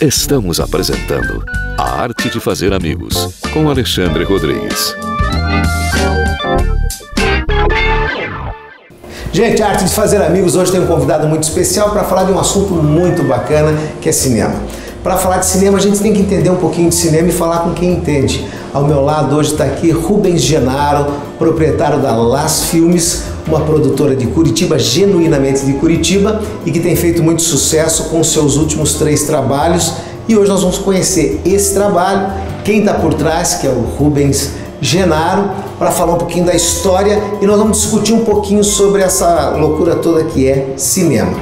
Estamos apresentando A Arte de Fazer Amigos, com Alexandre Rodrigues. Gente, a Arte de Fazer Amigos hoje tem um convidado muito especial para falar de um assunto muito bacana, que é cinema. Para falar de cinema, a gente tem que entender um pouquinho de cinema e falar com quem entende. Ao meu lado hoje está aqui Rubens Genaro, proprietário da Las Filmes, uma produtora de Curitiba, genuinamente de Curitiba, e que tem feito muito sucesso com seus últimos 3 trabalhos. E hoje nós vamos conhecer esse trabalho, quem está por trás, que é o Rubens Genaro, para falar um pouquinho da história, e nós vamos discutir um pouquinho sobre essa loucura toda que é cinema.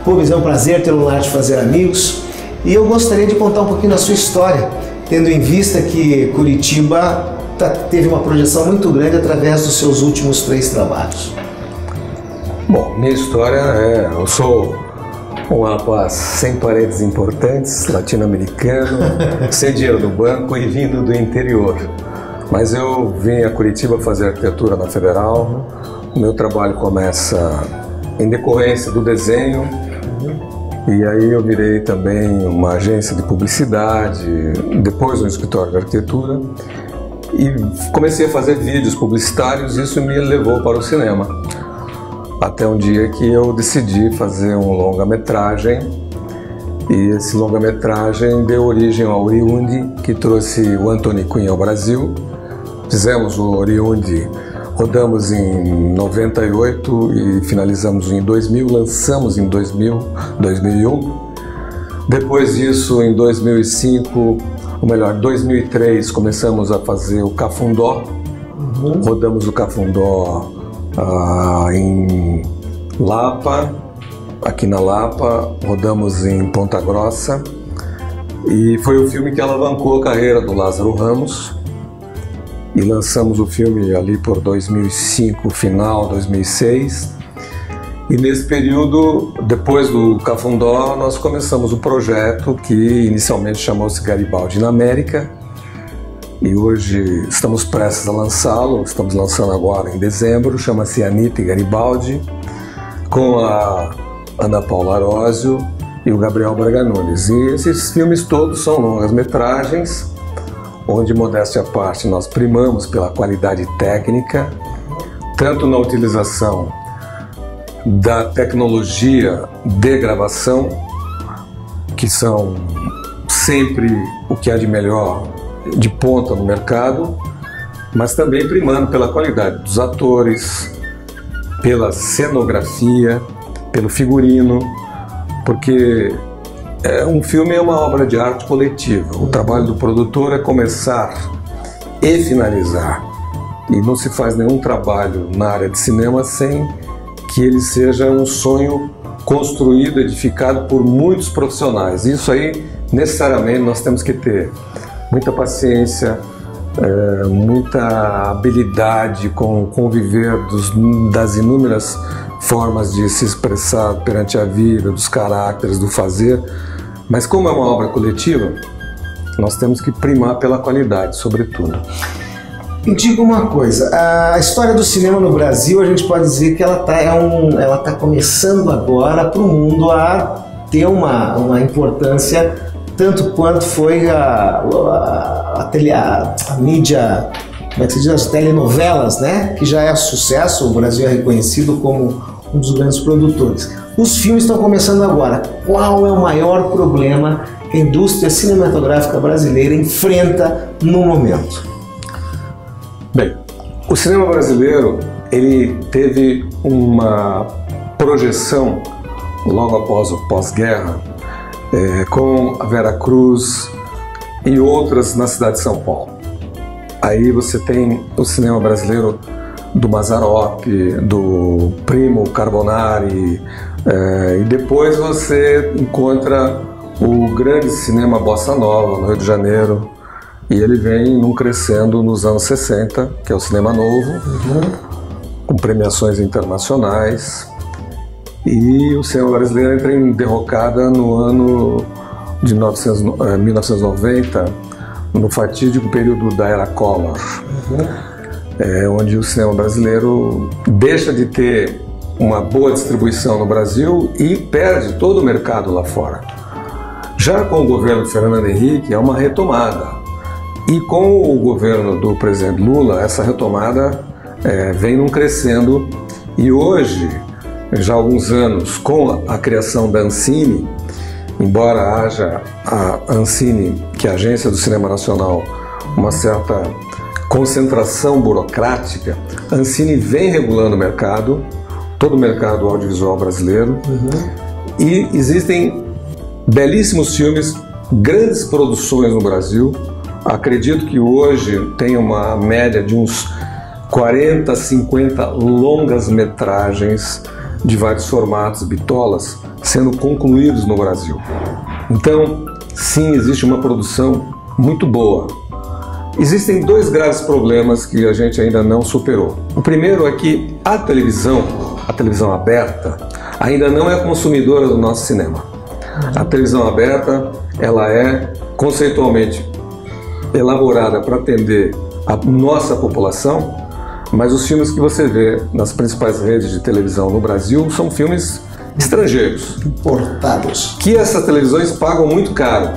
Rubens, é um prazer ter o Arte de Fazer Amigos, e eu gostaria de contar um pouquinho da sua história, tendo em vista que Curitiba teve uma projeção muito grande através dos seus últimos 3 trabalhos. Bom, minha história é... Eu sou um rapaz sem parentes importantes, latino-americano, sem dinheiro do banco e vindo do interior. Mas eu vim a Curitiba fazer arquitetura na Federal. O meu trabalho começa em decorrência do desenho. E aí eu virei também uma agência de publicidade, depois um escritório de arquitetura. E comecei a fazer vídeos publicitários, e isso me levou para o cinema. Até um dia que eu decidi fazer um longa-metragem, e esse longa-metragem deu origem ao Oriundi, que trouxe o Anthony Quinn ao Brasil. Fizemos o Oriundi, rodamos em 98 e finalizamos em 2000, lançamos em 2001. Depois disso, em 2005, ou melhor, 2003, começamos a fazer o Cafundó. Rodamos o Cafundó em Lapa, aqui na Lapa, rodamos em Ponta Grossa, e foi o filme que alavancou a carreira do Lázaro Ramos, e lançamos o filme ali por 2005, final 2006, e nesse período, depois do Cafundó, nós começamos o projeto que inicialmente chamou-se Garibaldi na América, e hoje estamos prestes a lançá-lo, estamos lançando agora em dezembro, chama-se Anitta e Garibaldi, com a Ana Paula Arósio e o Gabriel Braga Nunes. E esses filmes todos são longas-metragens, onde, modéstia à parte, nós primamos pela qualidade técnica, tanto na utilização da tecnologia de gravação, que são sempre o que há de melhor, de ponta no mercado, mas também primando pela qualidade dos atores, pela cenografia, pelo figurino, porque um filme é uma obra de arte coletiva. O trabalho do produtor é começar e finalizar, e não se faz nenhum trabalho na área de cinema sem que ele seja um sonho construído, edificado por muitos profissionais. Isso aí, necessariamente, nós temos que ter muita paciência, muita habilidade com o conviver das inúmeras formas de se expressar perante a vida, dos caracteres, do fazer. Mas como é uma obra coletiva, nós temos que primar pela qualidade, sobretudo. Me diga uma coisa, a história do cinema no Brasil, a gente pode dizer que ela tá começando agora para o mundo a ter uma importância tanto quanto foi a mídia, como é que se diz, as telenovelas, né? Que já é sucesso, o Brasil é reconhecido como um dos grandes produtores. Os filmes estão começando agora. Qual é o maior problema que a indústria cinematográfica brasileira enfrenta no momento? Bem, o cinema brasileiro, ele teve uma projeção logo após o pós-guerra, com a Vera Cruz e outras na cidade de São Paulo. Aí você tem o cinema brasileiro do Mazzaropi, do Primo Carbonari, e depois você encontra o grande cinema Bossa Nova no Rio de Janeiro, e ele vem crescendo nos anos 60, que é o cinema novo, com premiações internacionais. E o cinema brasileiro entra em derrocada no ano de 1990, no fatídico período da Era Collor, onde o cinema brasileiro deixa de ter uma boa distribuição no Brasil e perde todo o mercado lá fora. Já com o governo do Fernando Henrique é uma retomada. E com o governo do presidente Lula, essa retomada vem num crescendo. E hoje, já há alguns anos, com a criação da Ancine, embora haja a Ancine, que é a Agência do Cinema Nacional, uma certa concentração burocrática, a Ancine vem regulando o mercado, todo o mercado audiovisual brasileiro, e existem belíssimos filmes, grandes produções no Brasil. Acredito que hoje tem uma média de uns 40, 50 longas metragens de vários formatos, bitolas, sendo concluídos no Brasil. Então, sim, existe uma produção muito boa. Existem dois graves problemas que a gente ainda não superou. O primeiro é que a televisão aberta, ainda não é consumidora do nosso cinema. A televisão aberta, ela é conceitualmente elaborada para atender a nossa população, mas os filmes que você vê nas principais redes de televisão no Brasil são filmes estrangeiros, importados, que essas televisões pagam muito caro.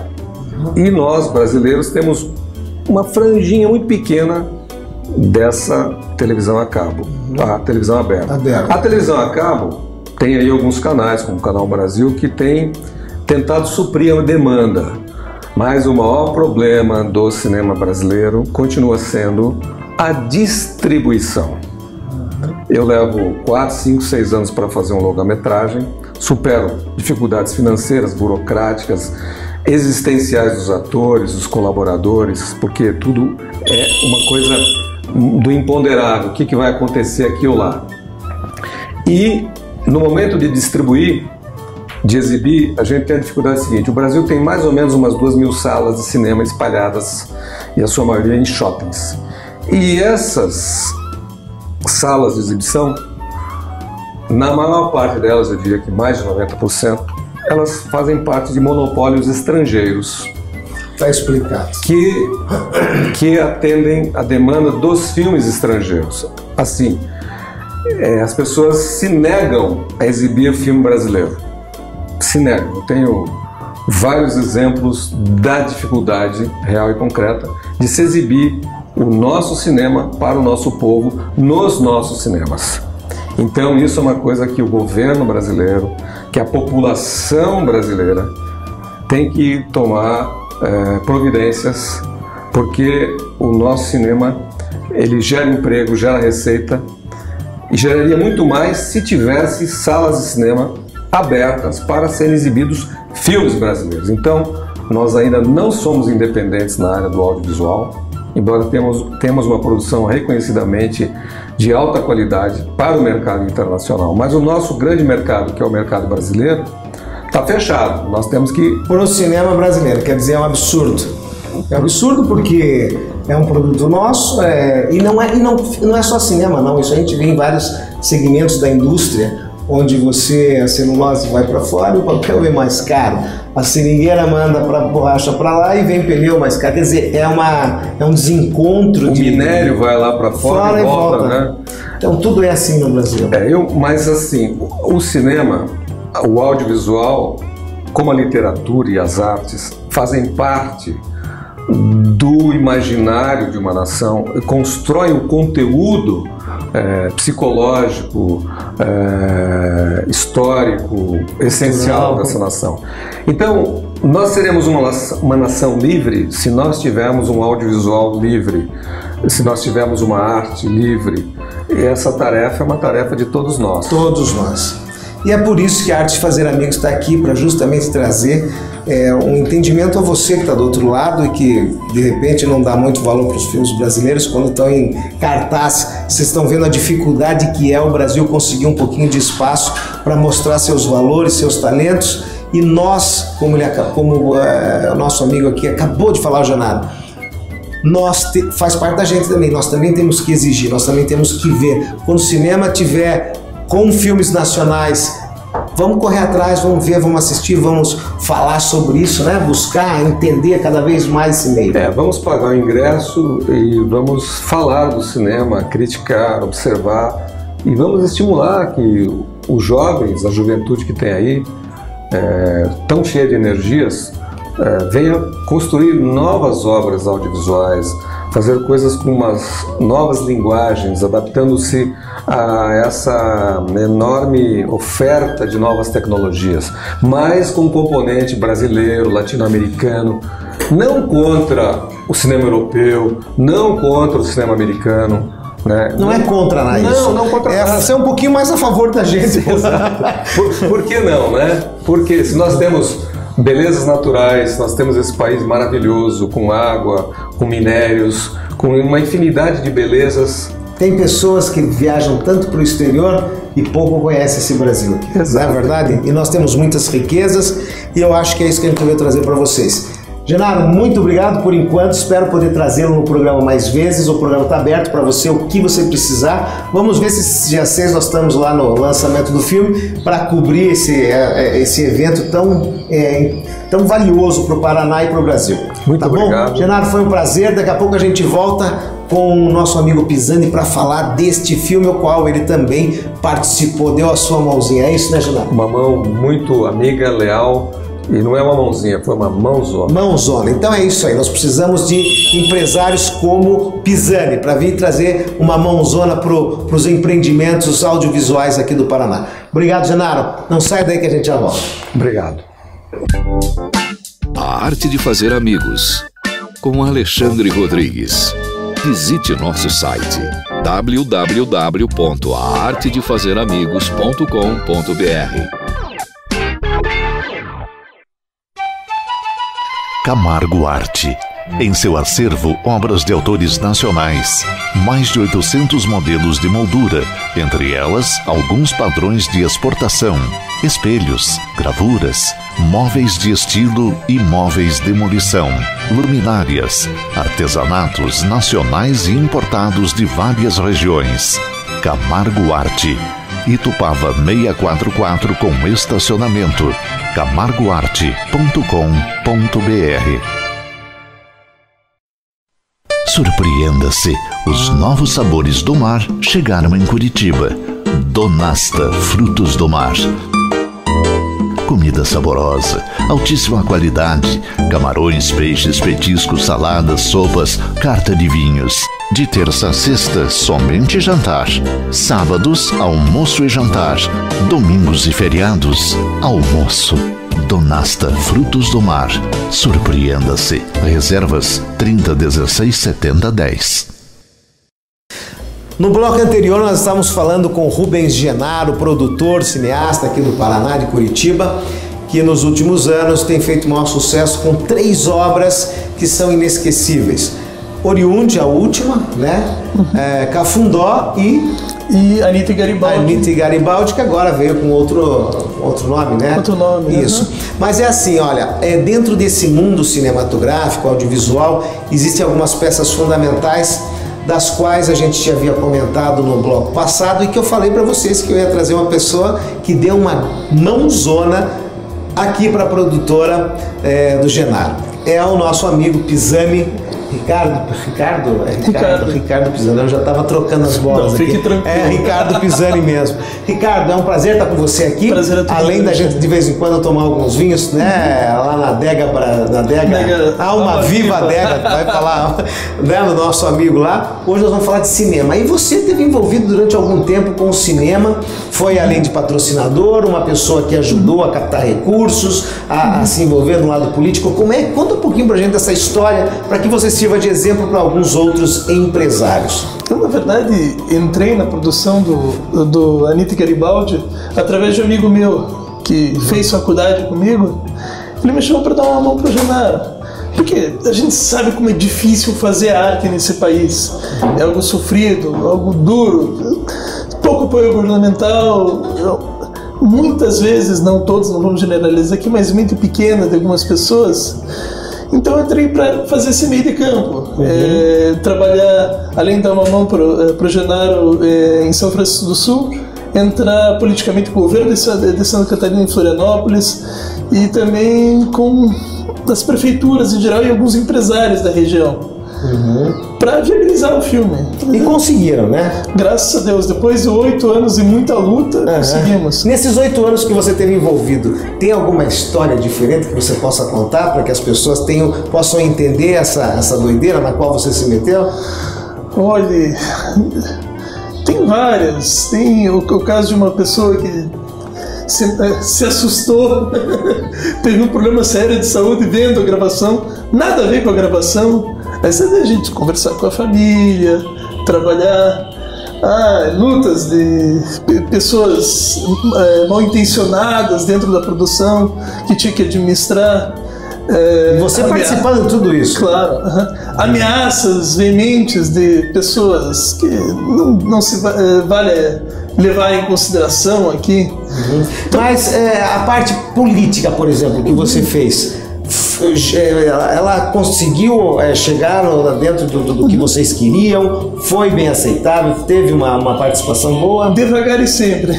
E nós, brasileiros, temos uma franjinha muito pequena dessa televisão a cabo, a televisão aberta. A televisão a cabo tem aí alguns canais, como o Canal Brasil, que tem tentado suprir a demanda, mas o maior problema do cinema brasileiro continua sendo a distribuição. Eu levo 4, 5, 6 anos para fazer um longa-metragem, supero dificuldades financeiras, burocráticas, existenciais dos atores, dos colaboradores, porque tudo é uma coisa do imponderável, o que vai acontecer aqui ou lá. E no momento de distribuir, de exibir, a gente tem a dificuldade seguinte: o Brasil tem mais ou menos umas 2.000 salas de cinema espalhadas, e a sua maioria em shoppings. E essas salas de exibição, na maior parte delas, eu diria que mais de 90%, elas fazem parte de monopólios estrangeiros. Está explicado. Que atendem a demanda dos filmes estrangeiros. Assim, as pessoas se negam a exibir filme brasileiro. Se negam. Eu tenho vários exemplos da dificuldade real e concreta de se exibir o nosso cinema para o nosso povo nos nossos cinemas. Então isso é uma coisa que o governo brasileiro, que a população brasileira tem que tomar providências, porque o nosso cinema, ele gera emprego, gera receita, e geraria muito mais se tivesse salas de cinema abertas para serem exibidos filmes brasileiros. Então nós ainda não somos independentes na área do audiovisual, embora temos uma produção reconhecidamente de alta qualidade para o mercado internacional, mas o nosso grande mercado, que é o mercado brasileiro, está fechado. Nós temos que... Para o cinema brasileiro, quer dizer, é um absurdo. É um absurdo porque é um produto nosso, e não é só cinema, não. Isso a gente vê em vários segmentos da indústria, onde a celulose vai para fora e o papel é mais caro. A seringueira manda para borracha para lá e vem pneu mais caro. Quer dizer, é um desencontro. O minério vai lá para fora e volta, né? Então tudo é assim no Brasil. Mas assim, o cinema, o audiovisual, como a literatura e as artes, fazem parte do imaginário de uma nação, constroem o conteúdo psicológico, histórico, essencial dessa nação. Então, nós seremos uma nação livre se nós tivermos um audiovisual livre, se nós tivermos uma arte livre. E essa tarefa é uma tarefa de todos nós. Todos nós. E é por isso que a Arte de Fazer Amigos está aqui, para justamente trazer um entendimento a você que está do outro lado e que de repente não dá muito valor para os filmes brasileiros quando estão em cartaz. Vocês estão vendo a dificuldade que é o Brasil conseguir um pouquinho de espaço para mostrar seus valores, seus talentos. E nós, como o nosso amigo aqui acabou de falar, o Janaro, faz parte da gente também. Nós também temos que exigir, nós também temos que ver. Quando o cinema tiver com filmes nacionais, vamos correr atrás, vamos ver, vamos assistir, vamos falar sobre isso, né? Buscar, entender cada vez mais esse meio. Vamos pagar o ingresso e vamos falar do cinema, criticar, observar, e vamos estimular que os jovens, a juventude que tem aí, tão cheia de energias, venha construir novas obras audiovisuais, fazer coisas com umas novas linguagens, adaptando-se a essa enorme oferta de novas tecnologias, mas com um componente brasileiro, latino-americano, não contra o cinema europeu, não contra o cinema americano. Né? Não é contra nada isso. Não contra nada. É ser um pouquinho mais a favor da gente. Exato. Por que não, né? Porque se nós temos belezas naturais, nós temos esse país maravilhoso, com água, com minérios, com uma infinidade de belezas. Tem pessoas que viajam tanto para o exterior e pouco conhecem esse Brasil. Exato. Não é verdade? E nós temos muitas riquezas e eu acho que é isso que a gente veio trazer para vocês. Genaro, muito obrigado por enquanto, espero poder trazê-lo no programa mais vezes, o programa está aberto para você, o que você precisar. Vamos ver se dia 6 nós estamos lá no lançamento do filme para cobrir esse evento tão valioso para o Paraná e para o Brasil. Muito obrigado. Bom? Genaro, foi um prazer, daqui a pouco a gente volta com o nosso amigo Pisani para falar deste filme, o qual ele também participou, deu a sua mãozinha, é isso, né, Genaro? Uma mão muito amiga, leal. E não é uma mãozinha, foi uma mãozona. Mãozona. Então é isso aí. Nós precisamos de empresários como Pisani para vir trazer uma mãozona para os empreendimentos audiovisuais aqui do Paraná. Obrigado, Genaro. Não sai daí que a gente já volta. Obrigado. A arte de fazer amigos, com Alexandre Rodrigues. Visite nosso site www.aartedefazeramigos.com.br. Camargo Arte. Em seu acervo, obras de autores nacionais. Mais de 800 modelos de moldura, entre elas, alguns padrões de exportação, espelhos, gravuras, móveis de estilo e móveis de demolição, luminárias, artesanatos nacionais e importados de várias regiões. Camargo Arte. Itupava 644 com estacionamento. camargoarte.com.br. Surpreenda-se, os novos sabores do mar chegaram em Curitiba. Donasta Frutos do Mar. Comida saborosa, altíssima qualidade, camarões, peixes, petiscos, saladas, sopas, carta de vinhos. De terça a sexta, somente jantar. Sábados, almoço e jantar. Domingos e feriados, almoço. Donasta Frutos do Mar. Surpreenda-se. Reservas 3016 7010. No bloco anterior nós estávamos falando com Rubens Genaro, produtor, cineasta aqui do Paraná, de Curitiba, que nos últimos anos tem feito maior sucesso com 3 obras que são inesquecíveis. Oriunde, a última, né? Cafundó e Anitta e Garibaldi. Anitta e Garibaldi, que agora veio com outro nome, né? Outro nome. Isso. Mas é assim, olha, dentro desse mundo cinematográfico, audiovisual, existem algumas peças fundamentais das quais a gente já havia comentado no bloco passado e que eu falei para vocês que eu ia trazer uma pessoa que deu uma mãozona aqui para a produtora do Genaro. É o nosso amigo Pisani, Ricardo Pisani. Eu já estava trocando as bolas. Não, fique aqui. Tranquilo. É Ricardo Pisani mesmo. Ricardo, é um prazer estar com você aqui. Prazer é todo. Além da gente de vez em quando tomar alguns vinhos, né? Lá na adega, Alma Viva Adega, vai falar, né? No nosso amigo lá. Hoje nós vamos falar de cinema. E você esteve envolvido durante algum tempo com o cinema, foi além de patrocinador, uma pessoa que ajudou a captar recursos, a se envolver no lado político. Conta um pouquinho pra gente dessa história, para que você sirva de exemplo para alguns outros empresários. Eu, na verdade, entrei na produção do Anitta e Garibaldi através de um amigo meu que fez faculdade comigo. Ele me chamou para dar uma mão pro Genaro, porque a gente sabe como é difícil fazer arte nesse país. É algo sofrido, algo duro, pouco apoio governamental, muitas vezes, não todos, não vamos generalizar aqui, mas muito pequena de algumas pessoas. Então eu entrei para fazer esse meio de campo, trabalhar, além de dar uma mão para o Genaro em São Francisco do Sul, entrar politicamente com o governo de Santa Catarina em Florianópolis e também com as prefeituras em geral e alguns empresários da região. para viabilizar o filme. E conseguiram, né? Graças a Deus, depois de 8 anos e muita luta, conseguimos. Nesses 8 anos que você teve envolvido, tem alguma história diferente que você possa contar para que as pessoas possam entender essa doideira na qual você se meteu? Olha, tem várias. Tem o caso de uma pessoa que se assustou, teve um problema sério de saúde vendo a gravação, nada a ver com a gravação. Aí você vê a gente conversar com a família, trabalhar, lutas de pessoas mal intencionadas dentro da produção que tinha que administrar. Você participando de tudo isso? Claro. Ameaças veementes de pessoas que não se vale levar em consideração aqui. Mas a parte política, por exemplo, que você fez, ela conseguiu chegar dentro do que vocês queriam? Foi bem aceitável? Teve uma participação boa? Devagar e sempre.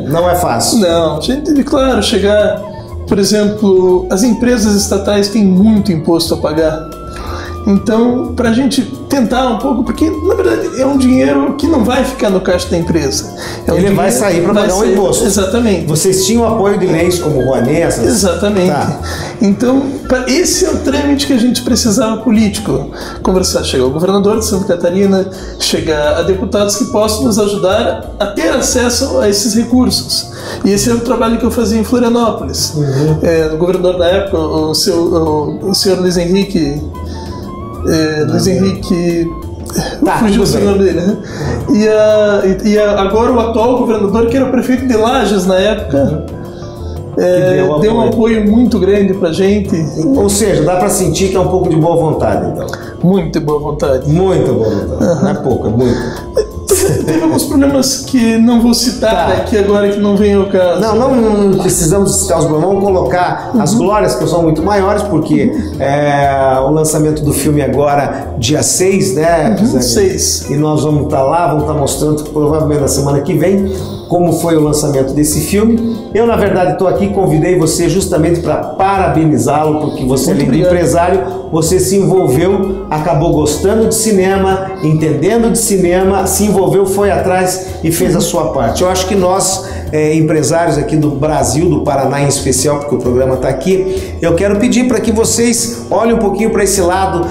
Não é fácil. Não, a gente teve, claro, chegar... Por exemplo, as empresas estatais têm muito imposto a pagar. Então, para a gente tentar um pouco, porque na verdade é um dinheiro que não vai ficar no caixa da empresa. Ele vai sair para pagar um imposto. Exatamente. Vocês tinham apoio de leis como o Rouanet? Exatamente. Tá. Então, esse é o trâmite que a gente precisava político. Conversar, chegar ao governador de Santa Catarina, chegar a deputados que possam nos ajudar a ter acesso a esses recursos. E esse é o trabalho que eu fazia em Florianópolis. O governador da época, o senhor Luiz Henrique... fugiu o nome dele, né? E agora o atual governador, que era o prefeito de Lages na época, deu um apoio muito grande pra gente. Ou seja, dá pra sentir que é um pouco de boa vontade, então. Muito boa vontade. Muito boa vontade. Não é pouco, é muito. Teve alguns problemas que não vou citar aqui agora, que não vem ao caso. Não precisamos citar os problemas, vamos colocar as glórias, que são muito maiores, porque o lançamento do filme agora, dia 6, né? 6. E nós vamos estar lá, vamos estar mostrando, provavelmente na semana que vem, como foi o lançamento desse filme. Eu, na verdade, estou aqui, convidei você justamente para parabenizá-lo, porque você, além de empresário, você se envolveu, acabou gostando de cinema, entendendo de cinema, se envolveu, foi atrás e fez a sua parte. Eu acho que nós, empresários aqui do Brasil, do Paraná em especial, porque o programa está aqui, eu quero pedir para que vocês olhem um pouquinho para esse lado,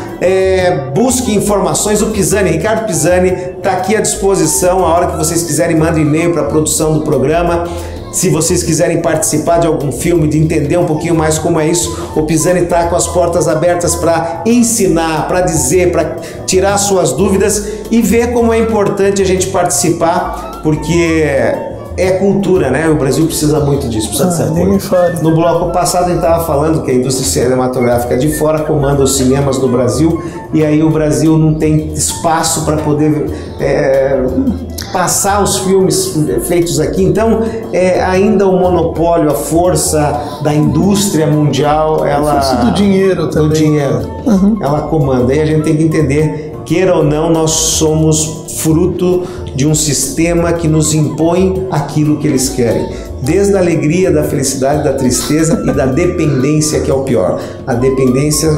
busquem informações. O Pisani, Ricardo Pisani, está aqui à disposição. A hora que vocês quiserem, mandem e-mail para a produção do programa. Se vocês quiserem participar de algum filme, de entender um pouquinho mais como é isso, o Pisani está com as portas abertas para ensinar, para dizer, para tirar suas dúvidas e ver como é importante a gente participar, porque é cultura, né? O Brasil precisa muito disso, precisa de apoio. No bloco passado a gente estava falando que a indústria cinematográfica de fora comanda os cinemas do Brasil, e aí o Brasil não tem espaço para poder passar os filmes feitos aqui. Então ainda o monopólio, a força da indústria mundial, a força do dinheiro também. Do dinheiro, ela comanda. E a gente tem que entender, queira ou não, nós somos fruto de um sistema que nos impõe aquilo que eles querem. Desde a alegria, da felicidade, da tristeza e da dependência, que é o pior. A dependência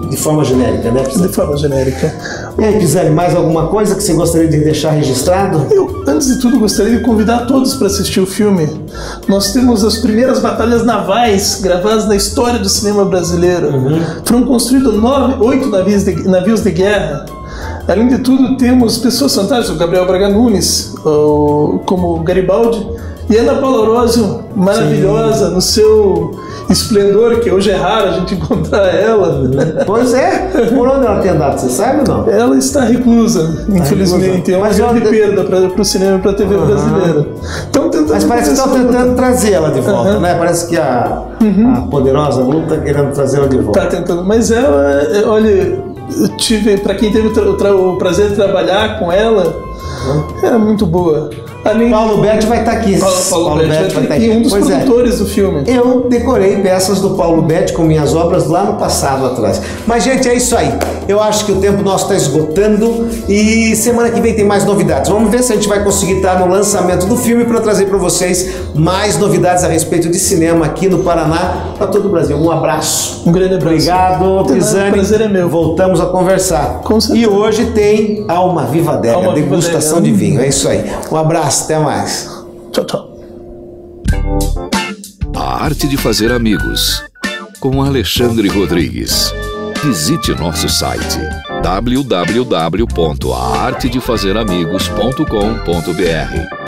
de forma genérica, né? De forma genérica. E aí, Pisani, mais alguma coisa que você gostaria de deixar registrado? Eu, antes de tudo, gostaria de convidar todos para assistir o filme. Nós temos as primeiras batalhas navais gravadas na história do cinema brasileiro. Foram construídos 8 navios de guerra. Além de tudo, temos pessoas fantásticas, o Gabriel Braga Nunes, como Garibaldi, e Ana Paula Orozio, maravilhosa, no seu esplendor, que hoje é raro a gente encontrar ela. Pois é. Por onde ela tem andado, você sabe ou não? Ela está reclusa, infelizmente. É uma grande perda para o cinema e para a TV brasileira. Mas parece que estão tentando trazer ela de volta, né? Parece que a poderosa Lu está querendo trazer ela de volta. Está tentando, mas ela, olha, eu tive, para quem teve o prazer de trabalhar com ela, era muito boa. Paulo Betti vai estar aqui. Paulo Betti vai estar aqui, um dos produtores do filme. Eu decorei peças do Paulo Betti com minhas obras lá no passado atrás. Mas, gente, é isso aí. Eu acho que o tempo nosso está esgotando e semana que vem tem mais novidades. Vamos ver se a gente vai conseguir estar no lançamento do filme para trazer para vocês mais novidades a respeito de cinema aqui no Paraná, para todo o Brasil. Um abraço. Um grande abraço. Obrigado, Pisani. O prazer é meu. Voltamos a conversar. Com certeza. E hoje tem Alma Viva Adega, degustação de vinho. É isso aí. Um abraço. Até mais. Tchau, tchau. A arte de fazer amigos, com Alexandre Rodrigues. Visite nosso site www.aartedefazeramigos.com.br.